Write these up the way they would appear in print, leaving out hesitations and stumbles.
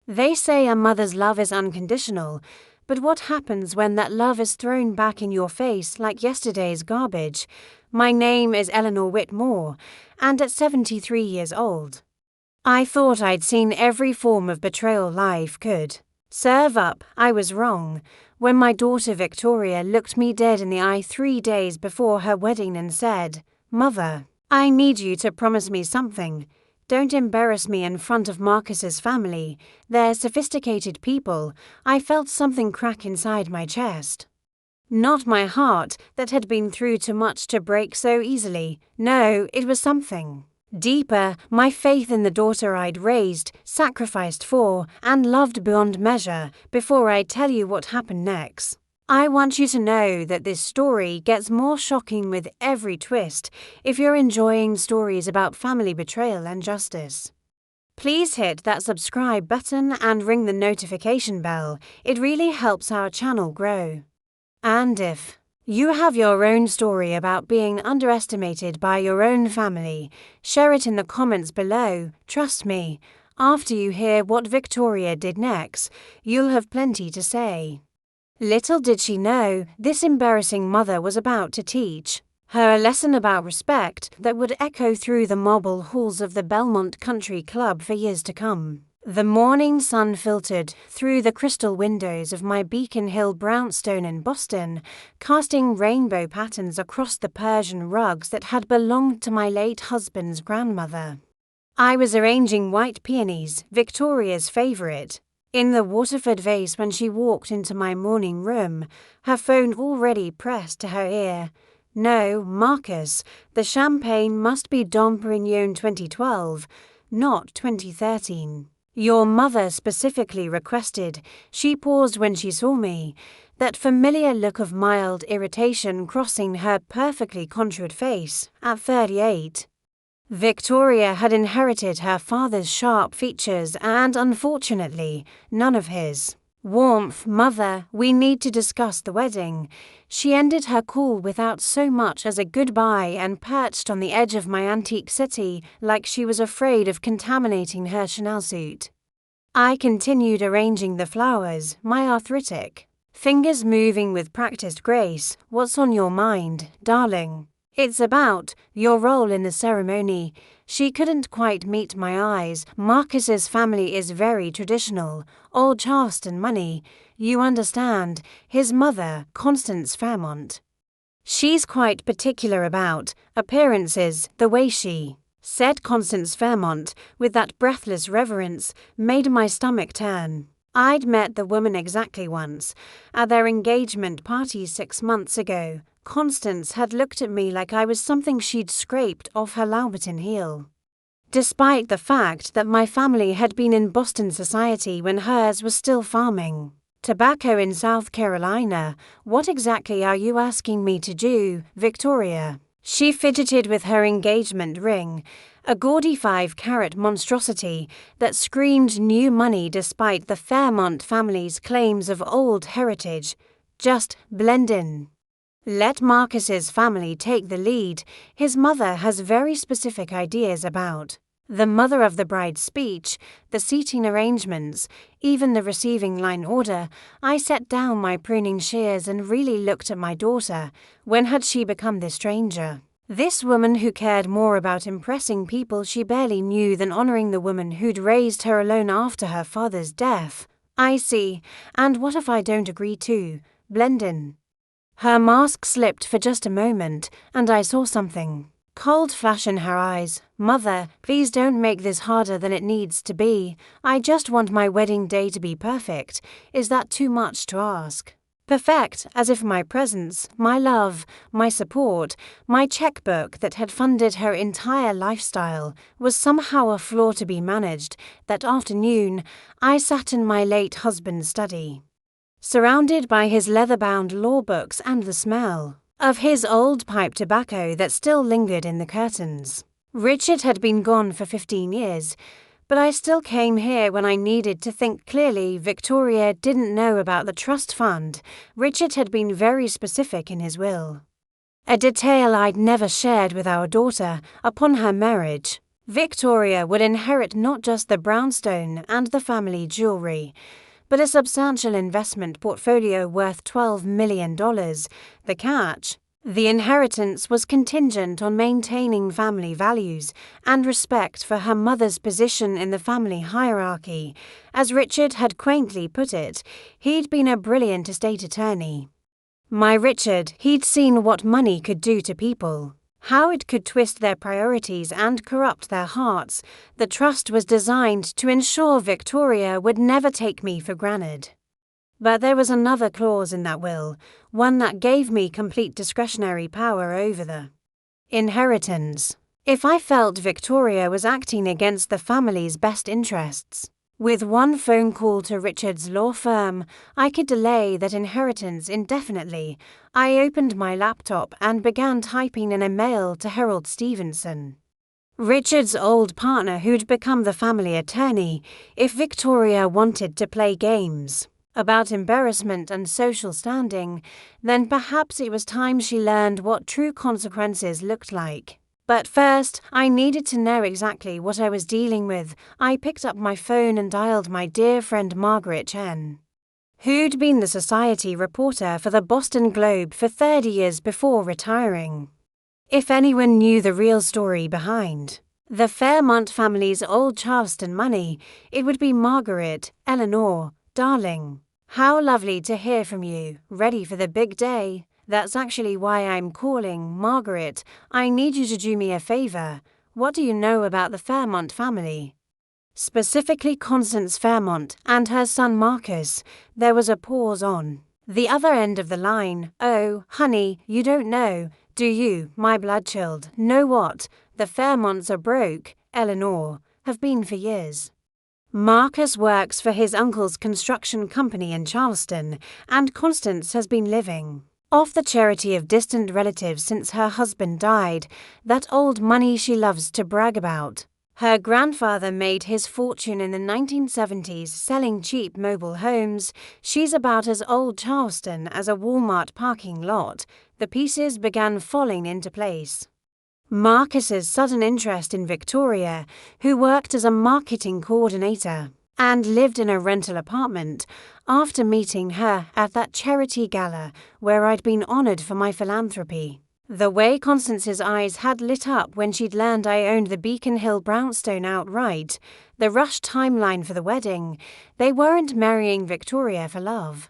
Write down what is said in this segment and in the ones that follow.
They say a mother's love is unconditional, but what happens when that love is thrown back in your face like yesterday's garbage? My name is Eleanor Whitmore, and at 73 years old, I thought I'd seen every form of betrayal life could serve up. I was wrong. When my daughter Victoria looked me dead in the eye 3 days before her wedding and said, "Mother, I need you to promise me something. Don't embarrass me in front of Marcus's family. They're sophisticated people," I felt something crack inside my chest. Not my heart, that had been through too much to break so easily. No, it was something deeper, my faith in the daughter I'd raised, sacrificed for, and loved beyond measure. Before I tell you what happened next, I want you to know that this story gets more shocking with every twist. If you're enjoying stories about family betrayal and justice, please hit that subscribe button and ring the notification bell. It really helps our channel grow. And if you have your own story about being underestimated by your own family, share it in the comments below. Trust me, after you hear what Victoria did next, you'll have plenty to say. Little did she know, this embarrassing mother was about to teach her a lesson about respect that would echo through the marble halls of the Belmont Country Club for years to come. The morning sun filtered through the crystal windows of my Beacon Hill brownstone in Boston, casting rainbow patterns across the Persian rugs that had belonged to my late husband's grandmother. I was arranging white peonies, Victoria's favourite, in the Waterford vase when she walked into my morning room, her phone already pressed to her ear. "No, Marcus, the champagne must be Dom Perignon 2012, not 2013. Your mother specifically requested." She paused when she saw me, that familiar look of mild irritation crossing her perfectly contoured face. At 38, Victoria had inherited her father's sharp features and, unfortunately, none of his warmth. "Mother, we need to discuss the wedding." She ended her call without so much as a goodbye and perched on the edge of my antique settee like she was afraid of contaminating her Chanel suit. I continued arranging the flowers, my arthritic fingers moving with practiced grace. "What's on your mind, darling?" "It's about your role in the ceremony." She couldn't quite meet my eyes. "Marcus's family is very traditional, old caste and money. You understand, his mother, Constance Fairmont. She's quite particular about appearances." The way she said Constance Fairmont, with that breathless reverence, made my stomach turn. I'd met the woman exactly once, at their engagement party 6 months ago. Constance had looked at me like I was something she'd scraped off her Louboutin heel. Despite the fact that my family had been in Boston society when hers was still farming tobacco in South Carolina. "What exactly are you asking me to do, Victoria?" She fidgeted with her engagement ring, a gaudy 5-carat monstrosity that screamed new money despite the Fairmont family's claims of old heritage. "Just blend in. Let Marcus's family take the lead." His mother has very specific ideas about the mother of the bride's speech, the seating arrangements, even the receiving line order. I set down my pruning shears and really looked at my daughter. When had she become this stranger? This woman who cared more about impressing people she barely knew than honoring the woman who'd raised her alone after her father's death. "I see. And what if I don't agree to blend in?" Her mask slipped for just a moment, and I saw something cold flash in her eyes. "Mother, please don't make this harder than it needs to be. I just want my wedding day to be perfect." Is that too much to ask? Perfect, as if my presence, my love, my support, my checkbook that had funded her entire lifestyle was somehow a flaw to be managed. That afternoon, I sat in my late husband's study, surrounded by his leather-bound law books and the smell of his old pipe tobacco that still lingered in the curtains. Richard had been gone for 15 years, but I still came here when I needed to think clearly. Victoria didn't know about the trust fund. Richard had been very specific in his will, a detail I'd never shared with our daughter. Upon her marriage, Victoria would inherit not just the brownstone and the family jewellery, but a substantial investment portfolio worth $12 million. The catch? The inheritance was contingent on maintaining family values and respect for her mother's position in the family hierarchy. As Richard had quaintly put it, he'd been a brilliant estate attorney. My Richard, he'd seen what money could do to people, how it could twist their priorities and corrupt their hearts. The trust was designed to ensure Victoria would never take me for granted. But there was another clause in that will, one that gave me complete discretionary power over the inheritance. If I felt Victoria was acting against the family's best interests, with one phone call to Richard's law firm, I could delay that inheritance indefinitely. I opened my laptop and began typing in a mail to Harold Stevenson, Richard's old partner who'd become the family attorney, if Victoria wanted to play games about embarrassment and social standing, then perhaps it was time she learned what true consequences looked like. But first, I needed to know exactly what I was dealing with. I picked up my phone and dialed my dear friend Margaret Chen, who'd been the society reporter for the Boston Globe for 30 years before retiring. If anyone knew the real story behind the Fairmont family's old Charleston money, it would be Margaret. Eleanor, darling, how lovely to hear from you. Ready for the big day? That's actually why I'm calling. Margaret, I need you to do me a favor. What do you know about the Fairmont family? Specifically Constance Fairmont and her son Marcus. There was a pause on the other end of the line. Oh, honey, you don't know, do you? My blood chilled. Know what? The Fairmonts are broke, Eleanor. Have been for years. Marcus works for his uncle's construction company in Charleston, and Constance has been living off the charity of distant relatives since her husband died, that old money she loves to brag about. Her grandfather made his fortune in the 1970s selling cheap mobile homes. She's about as old Charleston as a Walmart parking lot. The pieces began falling into place. Marcus's sudden interest in Victoria, who worked as a marketing coordinator and lived in a rental apartment, after meeting her at that charity gala where I'd been honored for my philanthropy. The way Constance's eyes had lit up when she'd learned I owned the Beacon Hill brownstone outright, the rushed timeline for the wedding. They weren't marrying Victoria for love.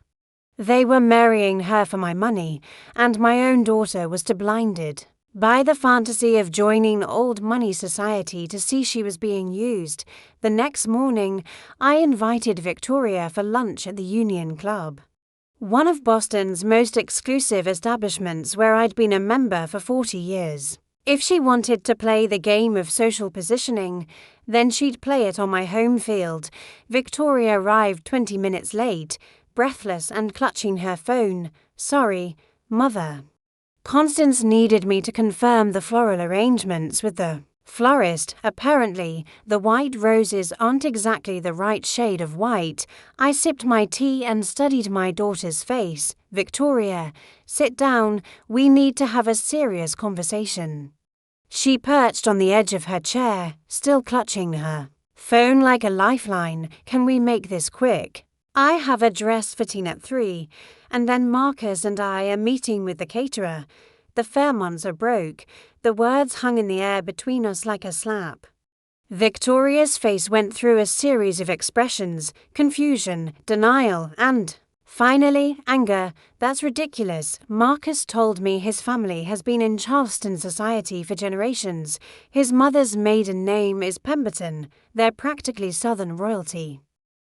They were marrying her for my money, and my own daughter was blinded by the fantasy of joining old money society to see she was being used. The next morning, I invited Victoria for lunch at the Union Club, one of Boston's most exclusive establishments where I'd been a member for 40 years. If she wanted to play the game of social positioning, then she'd play it on my home field. Victoria arrived 20 minutes late, breathless and clutching her phone. Sorry, Mother. Constance needed me to confirm the floral arrangements with the florist. Apparently, the white roses aren't exactly the right shade of white. I sipped my tea and studied my daughter's face. Victoria, sit down. We need to have a serious conversation. She perched on the edge of her chair, still clutching her phone like a lifeline. Can we make this quick? I have a dress fitting at 3, and then Marcus and I are meeting with the caterer. The Fairmonts are broke. The words hung in the air between us like a slap. Victoria's face went through a series of expressions: confusion, denial, and, finally, anger. That's ridiculous. Marcus told me his family has been in Charleston society for generations. His mother's maiden name is Pemberton. They're practically Southern royalty.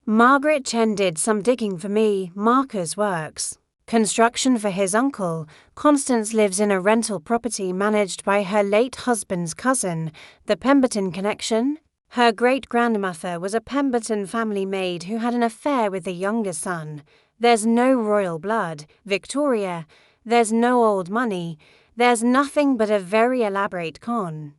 Margaret Chen did some digging for me. Marcus works construction for his uncle. Constance lives in a rental property managed by her late husband's cousin. The Pemberton connection? Her great-grandmother was a Pemberton family maid who had an affair with the younger son. There's no royal blood, Victoria. There's no old money. There's nothing but a very elaborate con.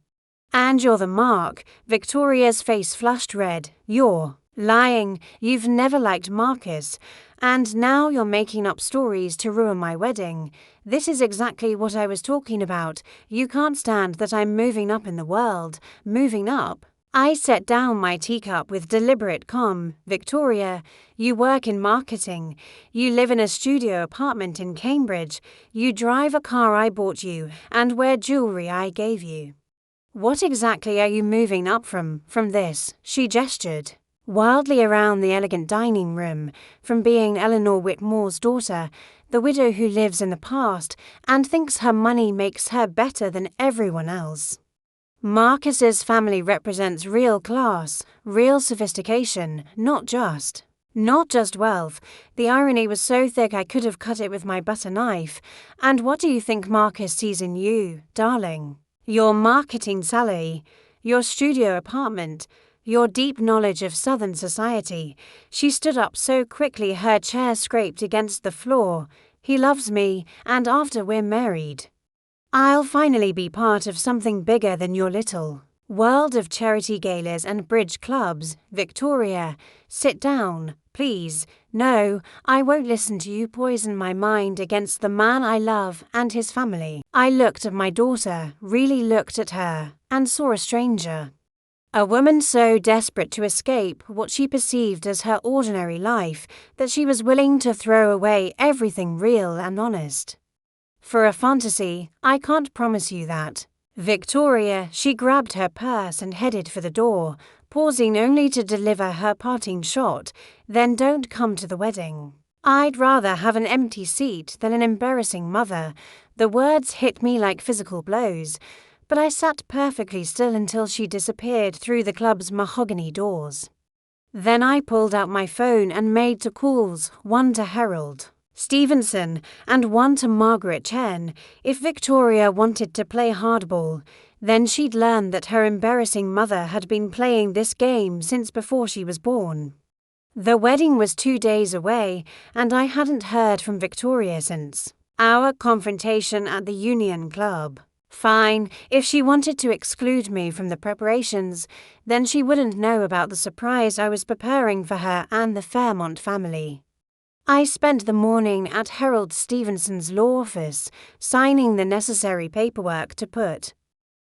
And you're the mark. Victoria's face flushed red. You're lying. You've never liked Marcus. And now you're making up stories to ruin my wedding. This is exactly what I was talking about. You can't stand that I'm moving up in the world. Moving up? I set down my teacup with deliberate calm. Victoria, you work in marketing. You live in a studio apartment in Cambridge. You drive a car I bought you and wear jewelry I gave you. What exactly are you moving up from this? She gestured wildly around the elegant dining room, from being Eleanor Whitmore's daughter, the widow who lives in the past and thinks her money makes her better than everyone else. Marcus's family represents real class, real sophistication, not just wealth. The irony was so thick I could have cut it with my butter knife. And what do you think Marcus sees in you, darling? Your marketing salary, your studio apartment, your deep knowledge of Southern society. She stood up so quickly her chair scraped against the floor. He loves me, and after we're married, I'll finally be part of something bigger than your little world of charity galas and bridge clubs. Victoria, sit down, please. No, I won't listen to you poison my mind against the man I love and his family. I looked at my daughter, really looked at her, and saw a stranger. A woman so desperate to escape what she perceived as her ordinary life that she was willing to throw away everything real and honest. For a fantasy, I can't promise you that. Victoria, she grabbed her purse and headed for the door, pausing only to deliver her parting shot. Then don't come to the wedding. I'd rather have an empty seat than an embarrassing mother. The words hit me like physical blows, but I sat perfectly still until she disappeared through the club's mahogany doors. Then I pulled out my phone and made 2 calls, one to Harold Stevenson and one to Margaret Chen. If Victoria wanted to play hardball, then she'd learn that her embarrassing mother had been playing this game since before she was born. The wedding was 2 days away, and I hadn't heard from Victoria since our confrontation at the Union Club. Fine, if she wanted to exclude me from the preparations, then she wouldn't know about the surprise I was preparing for her and the Fairmont family. I spent the morning at Harold Stevenson's law office, signing the necessary paperwork to put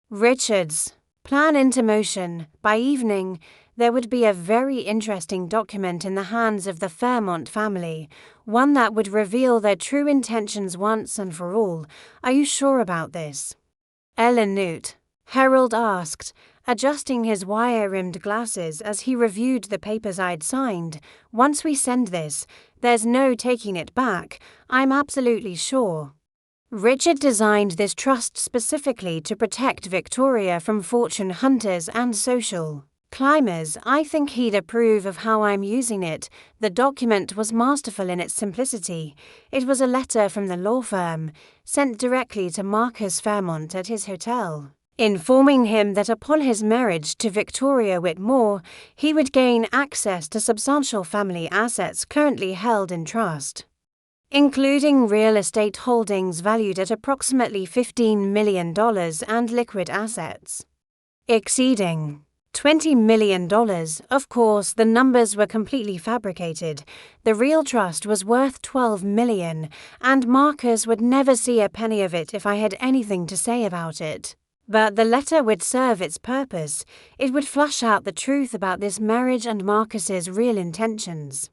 Richard's plan into motion. By evening, there would be a very interesting document in the hands of the Fairmont family, one that would reveal their true intentions once and for all. Are you sure about this? Ellen Newt, Harold asked, adjusting his wire-rimmed glasses as he reviewed the papers I'd signed. Once we send this, there's no taking it back, I'm absolutely sure. Richard designed this trust specifically to protect Victoria from fortune hunters and social climbers. I think he'd approve of how I'm using it. The document was masterful in its simplicity. It was a letter from the law firm, sent directly to Marcus Fairmont at his hotel, informing him that upon his marriage to Victoria Whitmore, he would gain access to substantial family assets currently held in trust, including real estate holdings valued at approximately $15 million and liquid assets exceeding $20 million. Of course, the numbers were completely fabricated. The real trust was worth $12 million, and Marcus would never see a penny of it if I had anything to say about it. But the letter would serve its purpose. It would flush out the truth about this marriage and Marcus's real intentions.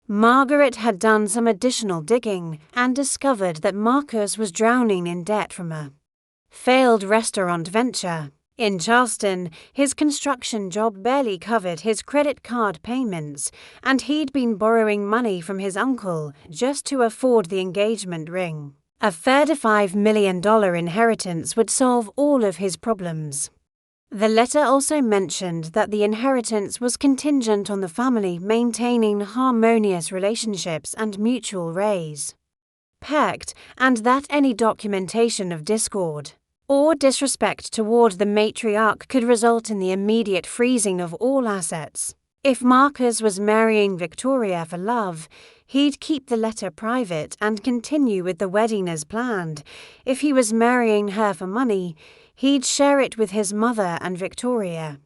Margaret had done some additional digging and discovered that Marcus was drowning in debt from a failed restaurant venture in Charleston. His construction job barely covered his credit card payments, and he'd been borrowing money from his uncle just to afford the engagement ring. A $35 million inheritance would solve all of his problems. The letter also mentioned that the inheritance was contingent on the family maintaining harmonious relationships and mutual respect, and that any documentation of discord or disrespect toward the matriarch could result in the immediate freezing of all assets. If Marcus was marrying Victoria for love, he'd keep the letter private and continue with the wedding as planned. If he was marrying her for money, he'd share it with his mother and Victoria,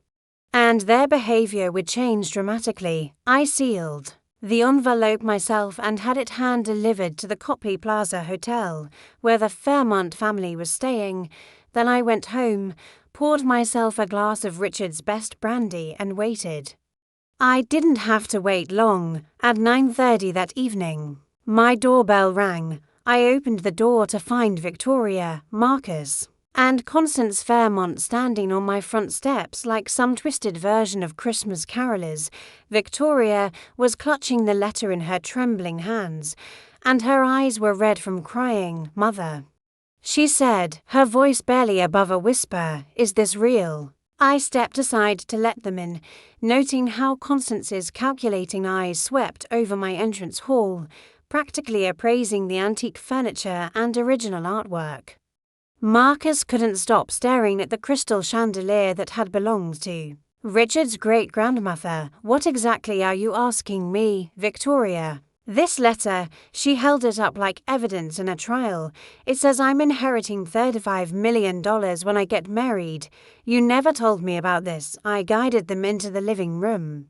and their behavior would change dramatically. I sealed the envelope myself and had it hand-delivered to the Copley Plaza Hotel, where the Fairmont family was staying. Then I went home, poured myself a glass of Richard's best brandy and waited. I didn't have to wait long. At 9:30 that evening, my doorbell rang. I opened the door to find Victoria, Marcus, and Constance Fairmont standing on my front steps like some twisted version of Christmas carolers. Victoria was clutching the letter in her trembling hands, and her eyes were red from crying. "Mother," she said, her voice barely above a whisper, "is this real?" I stepped aside to let them in, noting how Constance's calculating eyes swept over my entrance hall, practically appraising the antique furniture and original artwork. Marcus couldn't stop staring at the crystal chandelier that had belonged to Richard's great-grandmother. "What exactly are you asking me, Victoria?" "This letter," she held it up like evidence in a trial. "It says I'm inheriting $35 million when I get married. You never told me about this." I guided them into the living room,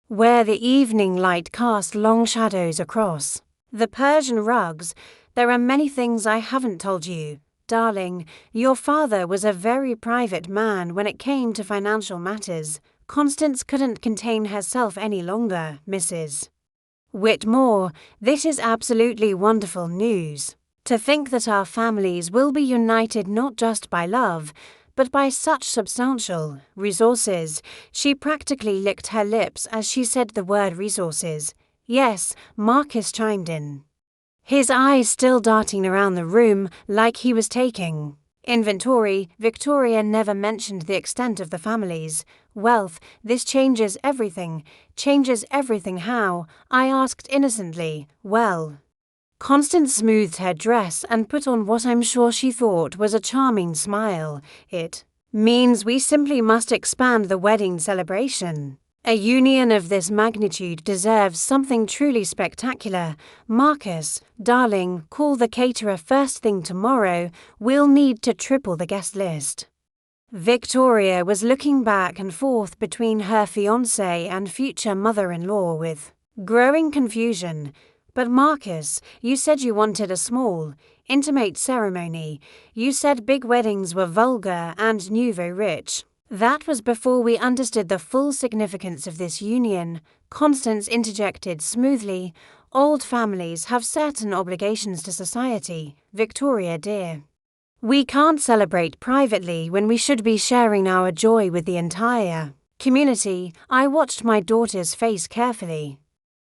where the evening light cast long shadows across the Persian rugs. "There are many things I haven't told you, darling. Your father was a very private man when it came to financial matters." Constance couldn't contain herself any longer. "Mrs. Whitmore, this is absolutely wonderful news. To think that our families will be united not just by love, but by such substantial resources." She practically licked her lips as she said the word resources. "Yes," Marcus chimed in, his eyes still darting around the room like he was taking inventory. Victoria never mentioned the extent of the family's wealth. "This changes everything." "Changes everything how?" I asked innocently. "Well," Constance smoothed her dress and put on what I'm sure she thought was a charming smile, "it means we simply must expand the wedding celebration. A union of this magnitude deserves something truly spectacular." "Marcus, darling, call the caterer first thing tomorrow. We'll need to triple the guest list." Victoria was looking back and forth between her fiancé and future mother-in-law with growing confusion. "But Marcus, you said you wanted a small, intimate ceremony. You said big weddings were vulgar and nouveau-rich." "That was before we understood the full significance of this union," Constance interjected smoothly. "Old families have certain obligations to society, Victoria dear. We can't celebrate privately when we should be sharing our joy with the entire community." I watched my daughter's face carefully.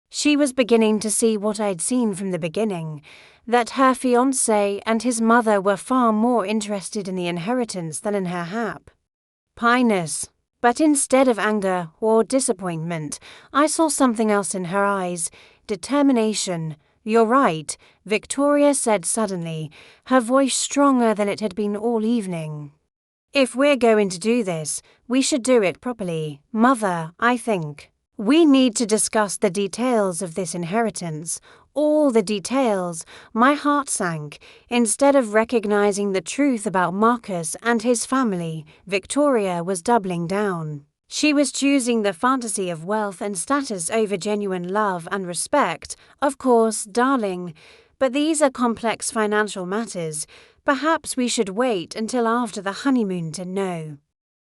She was beginning to see what I'd seen from the beginning, that her fiancé and his mother were far more interested in the inheritance than in her happiness. But instead of anger or disappointment, I saw something else in her eyes: determination. "You're right," Victoria said suddenly, her voice stronger than it had been all evening. "If we're going to do this, we should do it properly. Mother, I think we need to discuss the details of this inheritance." All the details. My heart sank. Instead of recognizing the truth about Marcus and his family, Victoria was doubling down. She was choosing the fantasy of wealth and status over genuine love and respect. "Of course, darling, but these are complex financial matters. Perhaps we should wait until after the honeymoon to know."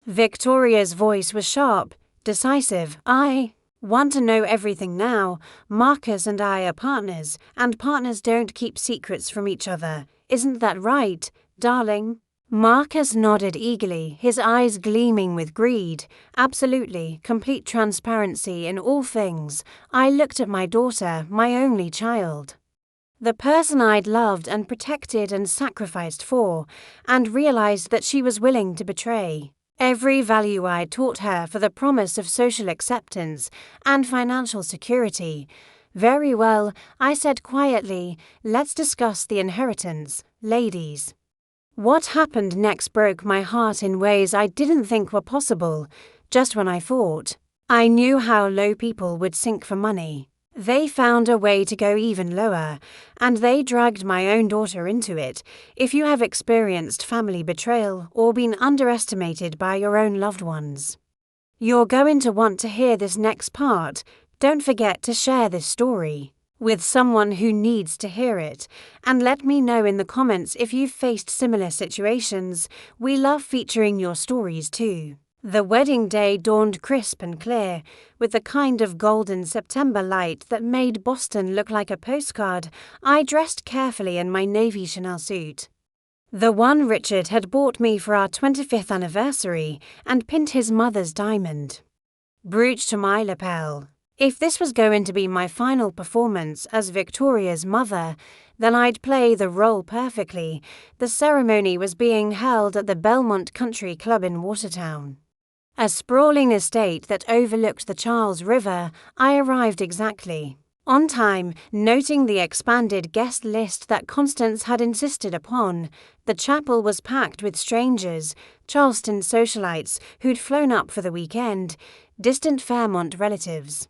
Victoria's voice was sharp, decisive. "I want to know everything now. Marcus and I are partners, and partners don't keep secrets from each other. Isn't that right, darling?" Marcus nodded eagerly, his eyes gleaming with greed. "Absolutely, complete transparency in all things." I looked at my daughter, my only child, the person I'd loved and protected and sacrificed for, and realized that she was willing to betray every value I'd taught her for the promise of social acceptance and financial security. "Very well," I said quietly, "let's discuss the inheritance, ladies." What happened next broke my heart in ways I didn't think were possible. Just when I thought I knew how low people would sink for money, they found a way to go even lower, and they dragged my own daughter into it. If you have experienced family betrayal or been underestimated by your own loved ones, you're going to want to hear this next part. Don't forget to share this story with someone who needs to hear it, and let me know in the comments if you've faced similar situations. We love featuring your stories too. The wedding day dawned crisp and clear, with the kind of golden September light that made Boston look like a postcard. I dressed carefully in my navy Chanel suit, the one Richard had bought me for our 25th anniversary, and pinned his mother's diamond brooch to my lapel. If this was going to be my final performance as Victoria's mother, then I'd play the role perfectly. The ceremony was being held at the Belmont Country Club in Watertown, a sprawling estate that overlooked the Charles River. I arrived exactly on time, noting the expanded guest list that Constance had insisted upon. The chapel was packed with strangers, Charleston socialites who'd flown up for the weekend, distant Fairmont relatives,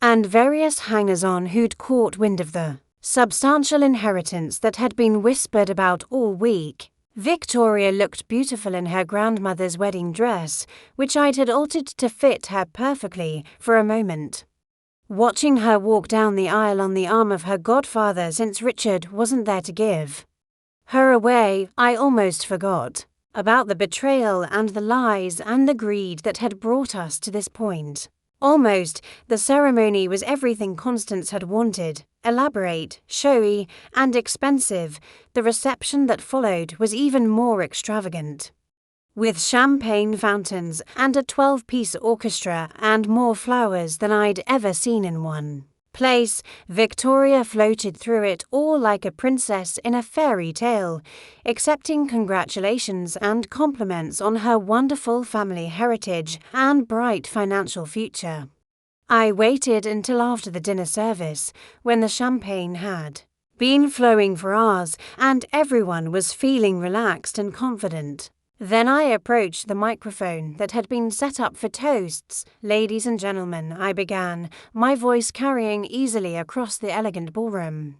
and various hangers-on who'd caught wind of the substantial inheritance that had been whispered about all week. Victoria looked beautiful in her grandmother's wedding dress, which I'd had altered to fit her perfectly for a moment. Watching her walk down the aisle on the arm of her godfather, since Richard wasn't there to give her away, I almost forgot about the betrayal and the lies and the greed that had brought us to this point. Almost, the ceremony was everything Constance had wanted: elaborate, showy, and expensive. The reception that followed was even more extravagant, with champagne fountains and a 12-piece orchestra and more flowers than I'd ever seen in one place. Victoria floated through it all like a princess in a fairy tale, accepting congratulations and compliments on her wonderful family heritage and bright financial future. I waited until after the dinner service, when the champagne had been flowing for hours and everyone was feeling relaxed and confident. Then I approached the microphone that had been set up for toasts. "Ladies and gentlemen," I began, my voice carrying easily across the elegant ballroom,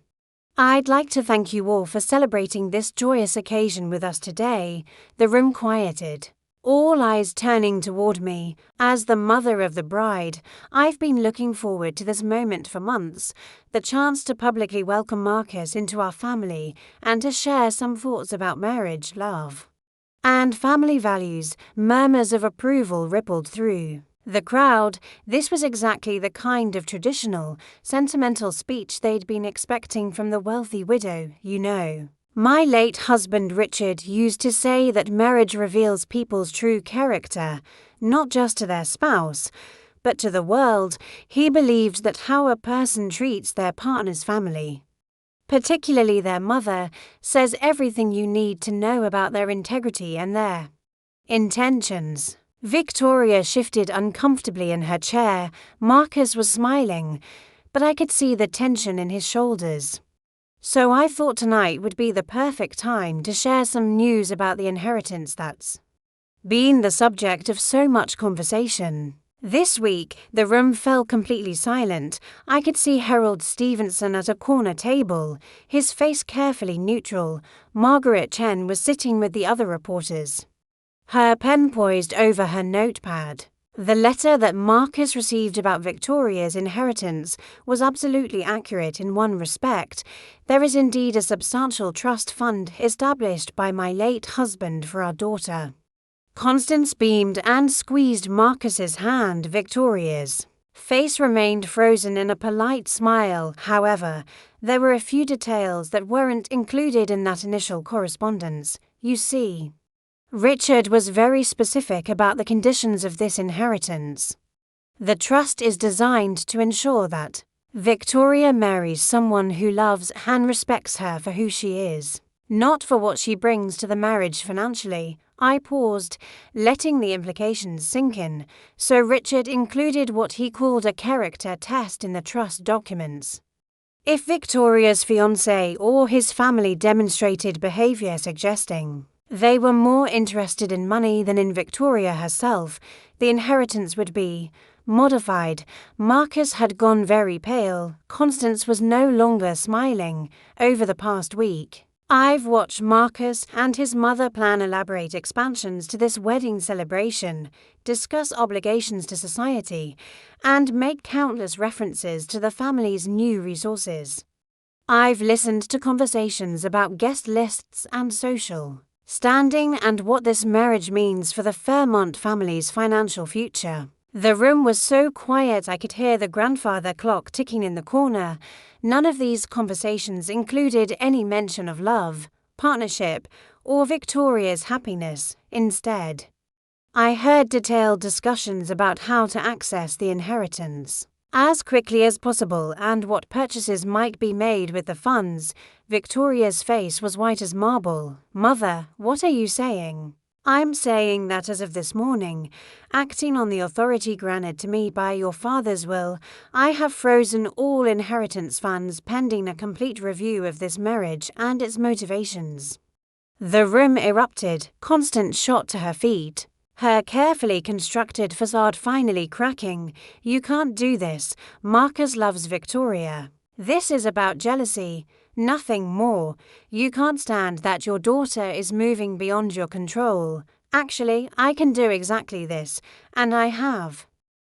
"I'd like to thank you all for celebrating this joyous occasion with us today." The room quieted, all eyes turning toward me. As the mother of the bride, I've been looking forward to this moment for months, the chance to publicly welcome Marcus into our family and to share some thoughts about marriage, love, and family values. Murmurs of approval rippled through the crowd. This was exactly the kind of traditional, sentimental speech they'd been expecting from the wealthy widow, you know. My late husband Richard used to say that marriage reveals people's true character, not just to their spouse, but to the world. He believed that how a person treats their partner's family, particularly their mother, says everything you need to know about their integrity and their intentions. Victoria shifted uncomfortably in her chair. Marcus was smiling, but I could see the tension in his shoulders. So I thought tonight would be the perfect time to share some news about the inheritance that's been the subject of so much conversation. This week, the room fell completely silent. I could see Harold Stevenson at a corner table, his face carefully neutral. Margaret Chen was sitting with the other reporters, her pen poised over her notepad. The letter that Marcus received about Victoria's inheritance was absolutely accurate in one respect. There is indeed a substantial trust fund established by my late husband for our daughter. Constance beamed and squeezed Marcus's hand. Victoria's face remained frozen in a polite smile. However, there were a few details that weren't included in that initial correspondence. You see, Richard was very specific about the conditions of this inheritance. The trust is designed to ensure that Victoria marries someone who loves and respects her for who she is, not for what she brings to the marriage financially. I paused, letting the implications sink in. So Richard included what he called a character test in the trust documents. If Victoria's fiancé or his family demonstrated behavior suggesting they were more interested in money than in Victoria herself, the inheritance would be modified. Marcus had gone very pale. Constance was no longer smiling. Over the past week, I've watched Marcus and his mother plan elaborate expansions to this wedding celebration, discuss obligations to society, and make countless references to the family's new resources. I've listened to conversations about guest lists and social standing and what this marriage means for the Fairmont family's financial future. The room was so quiet I could hear the grandfather clock ticking in the corner. None of these conversations included any mention of love, partnership, or Victoria's happiness. Instead, I heard detailed discussions about how to access the inheritance as quickly as possible and what purchases might be made with the funds. Victoria's face was white as marble. "Mother, what are you saying?" "I'm saying that as of this morning, acting on the authority granted to me by your father's will, I have frozen all inheritance funds pending a complete review of this marriage and its motivations." The room erupted. Constance shot to her feet, her carefully constructed facade finally cracking. "You can't do this. Marcus loves Victoria. This is about jealousy, nothing more. You can't stand that your daughter is moving beyond your control. Actually, I can do exactly this, and I have."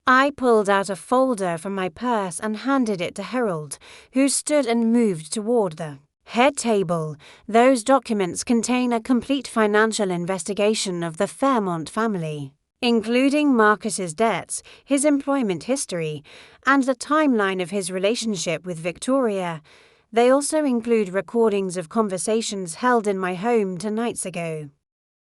I pulled out a folder from my purse and handed it to Harold, who stood and moved toward the head table. "Those documents contain a complete financial investigation of the Fairmont family, including Marcus's debts, his employment history, and the timeline of his relationship with Victoria. They also include recordings of conversations held in my home 2 nights ago,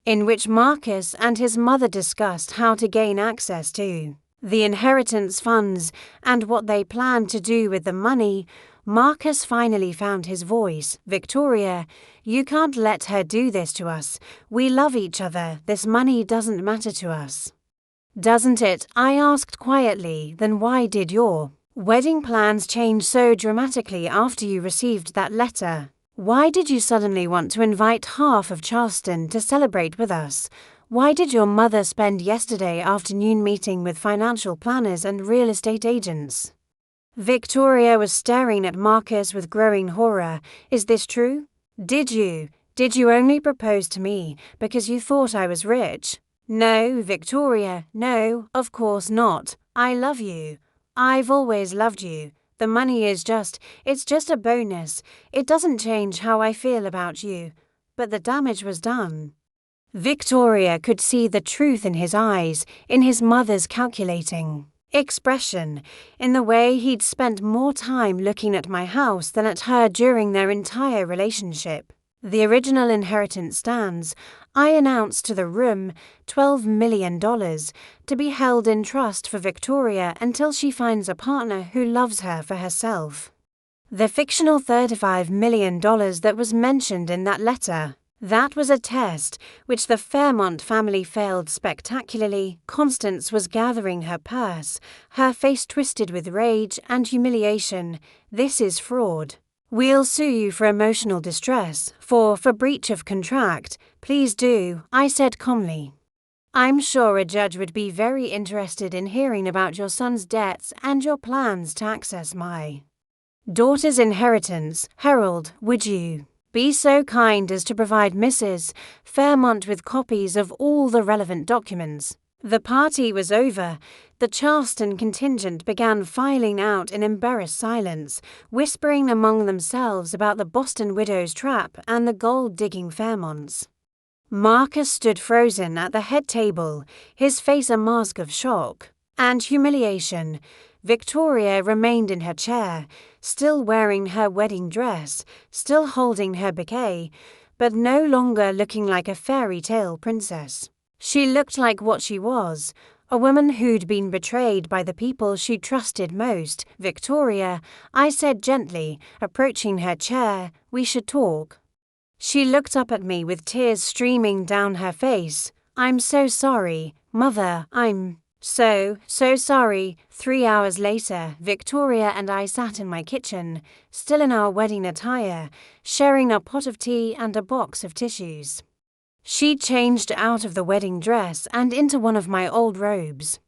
in which Marcus and his mother discussed how to gain access to the inheritance funds and what they plan to do with the money." Marcus finally found his voice. "Victoria, you can't let her do this to us. We love each other. This money doesn't matter to us." "Doesn't it?" I asked quietly. "Then why did your wedding plans change so dramatically after you received that letter? Why did you suddenly want to invite half of Charleston to celebrate with us? Why did your mother spend yesterday afternoon meeting with financial planners and real estate agents?" Victoria was staring at Marcus with growing horror. "Is this true? Did you only propose to me because you thought I was rich?" "No, Victoria, no, of course not. I love you. I've always loved you. The money is it's just a bonus. It doesn't change how I feel about you. But the damage was done." Victoria could see the truth in his eyes, in his mother's calculating expression, in the way he'd spent more time looking at my house than at her during their entire relationship. "The original inheritance stands," I announced to the room, $12 million, to be held in trust for Victoria until she finds a partner who loves her for herself. The fictional $35 million that was mentioned in that letter, that was a test which the Fairmont family failed spectacularly. Constance was gathering her purse, her face twisted with rage and humiliation. "This is fraud. We'll sue you for emotional distress, for breach of contract. Please do," I said calmly. "I'm sure a judge would be very interested in hearing about your son's debts and your plans to access my daughter's inheritance. Harold, would you be so kind as to provide Mrs. Fairmont with copies of all the relevant documents?" The party was over. The Charleston contingent began filing out in embarrassed silence, whispering among themselves about the Boston widow's trap and the gold-digging Fairmonts. Marcus stood frozen at the head table, his face a mask of shock and humiliation. Victoria remained in her chair, still wearing her wedding dress, still holding her bouquet, but no longer looking like a fairy tale princess. She looked like what she was, a woman who'd been betrayed by the people she trusted most. "Victoria," I said gently, approaching her chair, "we should talk." She looked up at me with tears streaming down her face. "I'm so sorry, Mother, I'm so sorry." 3 hours later, Victoria and I sat in my kitchen, still in our wedding attire, sharing a pot of tea and a box of tissues. She changed out of the wedding dress and into one of my old robes.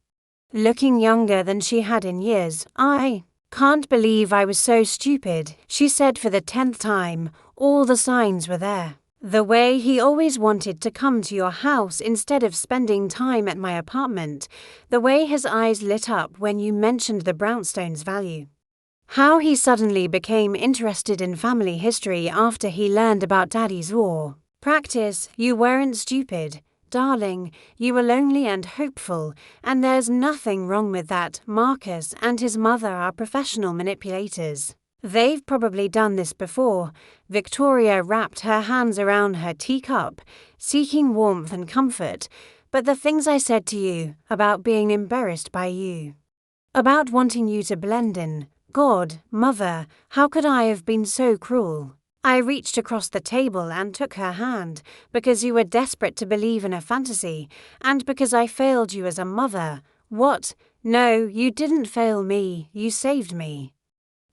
Looking younger than she had in years, I Can't believe I was so stupid, she said for the 10th time. All the signs were there. The way he always wanted to come to your house instead of spending time at my apartment. The way his eyes lit up when you mentioned the brownstone's value. How he suddenly became interested in family history after he learned about Daddy's war. Practice, you weren't stupid. Darling, you were lonely and hopeful, and there's nothing wrong with that. Marcus and his mother are professional manipulators. They've probably done this before. Victoria wrapped her hands around her teacup, seeking warmth and comfort. But the things I said to you, about being embarrassed by you, about wanting you to blend in, God, Mother, how could I have been so cruel? I reached across the table and took her hand, because you were desperate to believe in a fantasy, and because I failed you as a mother. What? No, you didn't fail me, you saved me.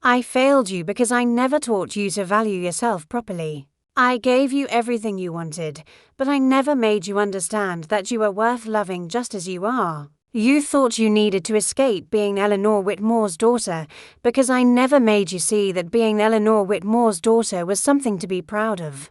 I failed you because I never taught you to value yourself properly. I gave you everything you wanted, but I never made you understand that you were worth loving just as you are. You thought you needed to escape being Eleanor Whitmore's daughter because I never made you see that being Eleanor Whitmore's daughter was something to be proud of.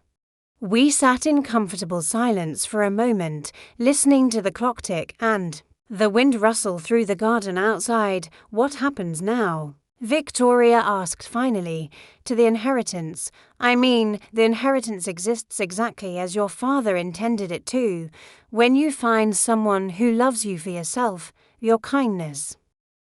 We sat in comfortable silence for a moment, listening to the clock tick and the wind rustle through the garden outside. What happens now? Victoria asked finally. To the inheritance. I mean, the inheritance exists exactly as your father intended it to. When you find someone who loves you for yourself, your kindness,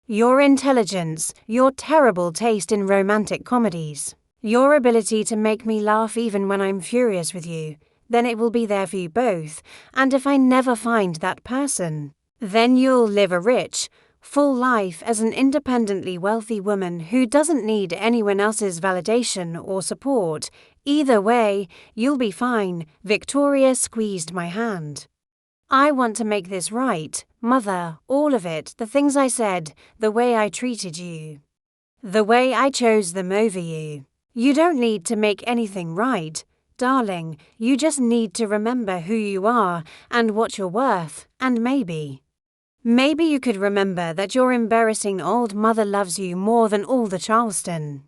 your intelligence, your terrible taste in romantic comedies, your ability to make me laugh even when I'm furious with you, then it will be there for you both. And if I never find that person, then you'll live a rich, full life as an independently wealthy woman who doesn't need anyone else's validation or support. Either way, you'll be fine. Victoria squeezed my hand. I want to make this right, Mother, all of it, the things I said, the way I treated you, the way I chose them over you. You don't need to make anything right, darling, you just need to remember who you are and what you're worth, and Maybe you could remember that your embarrassing old mother loves you more than all the Charleston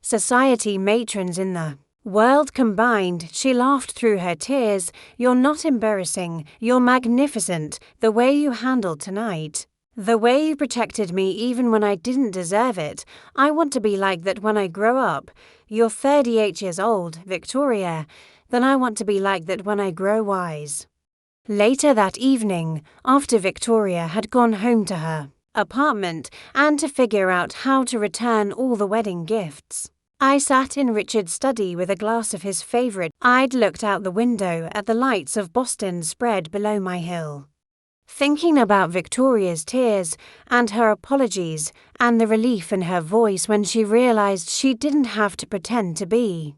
society matrons in the world combined. She laughed through her tears. You're not embarrassing, you're magnificent. The way you handled tonight, the way you protected me even when I didn't deserve it. I want to be like that when I grow up. You're 38 years old, Victoria. Then I want to be like that when I grow wise. Later that evening, after Victoria had gone home to her apartment and to figure out how to return all the wedding gifts, I sat in Richard's study with a glass of his favorite. I'd looked out the window at the lights of Boston spread below my hill, thinking about Victoria's tears and her apologies and the relief in her voice when she realized she didn't have to pretend to be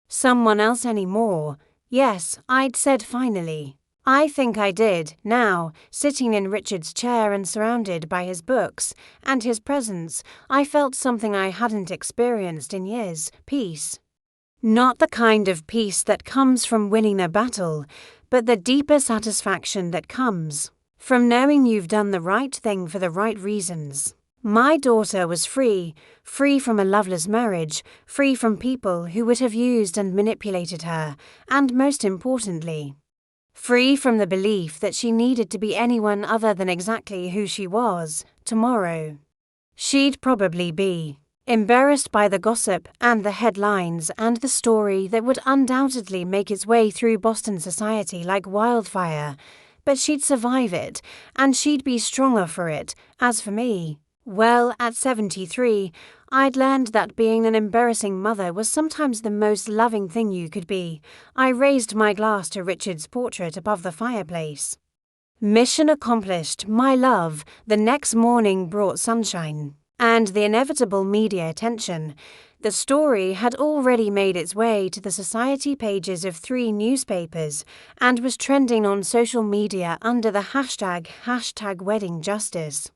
someone else anymore. Yes, I'd said finally. I think I did. Now, sitting in Richard's chair and surrounded by his books and his presence, I felt something I hadn't experienced in years. Peace. Not the kind of peace that comes from winning a battle, but the deeper satisfaction that comes from knowing you've done the right thing for the right reasons. My daughter was free from a loveless marriage, free from people who would have used and manipulated her, and most importantly, free from the belief that she needed to be anyone other than exactly who she was. Tomorrow, she'd probably be embarrassed by the gossip and the headlines and the story that would undoubtedly make its way through Boston society like wildfire, but she'd survive it, and she'd be stronger for it. As for me, well, at 73, I'd learned that being an embarrassing mother was sometimes the most loving thing you could be. I raised my glass to Richard's portrait above the fireplace. Mission accomplished, my love. The next morning brought sunshine and the inevitable media attention. The story had already made its way to the society pages of 3 newspapers and was trending on social media under the hashtag #WeddingJustice.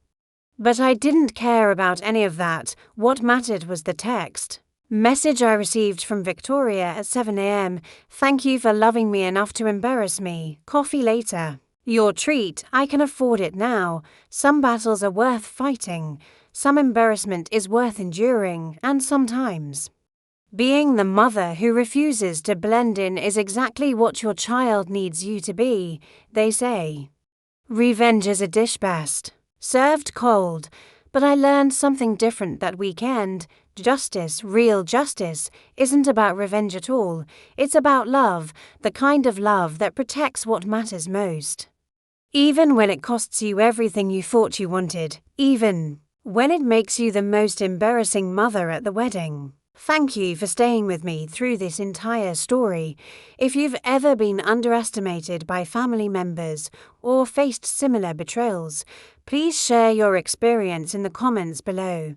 But I didn't care about any of that. What mattered was the text message I received from Victoria at 7 a.m. Thank you for loving me enough to embarrass me. Coffee later. Your treat, I can afford it now. Some battles are worth fighting. Some embarrassment is worth enduring, and sometimes being the mother who refuses to blend in is exactly what your child needs you to be, they say. Revenge is a dish best served cold, but I learned something different that weekend. Justice, real justice, isn't about revenge at all. It's about love, the kind of love that protects what matters most. Even when it costs you everything you thought you wanted, even when it makes you the most embarrassing mother at the wedding. Thank you for staying with me through this entire story. If you've ever been underestimated by family members or faced similar betrayals, please share your experience in the comments below.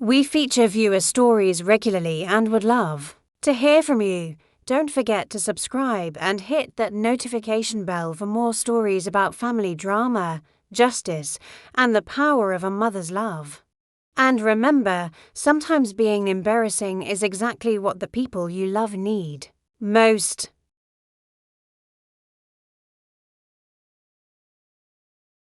We feature viewer stories regularly and would love to hear from you. Don't forget to subscribe and hit that notification bell for more stories about family drama, justice, and the power of a mother's love. And remember, sometimes being embarrassing is exactly what the people you love need most.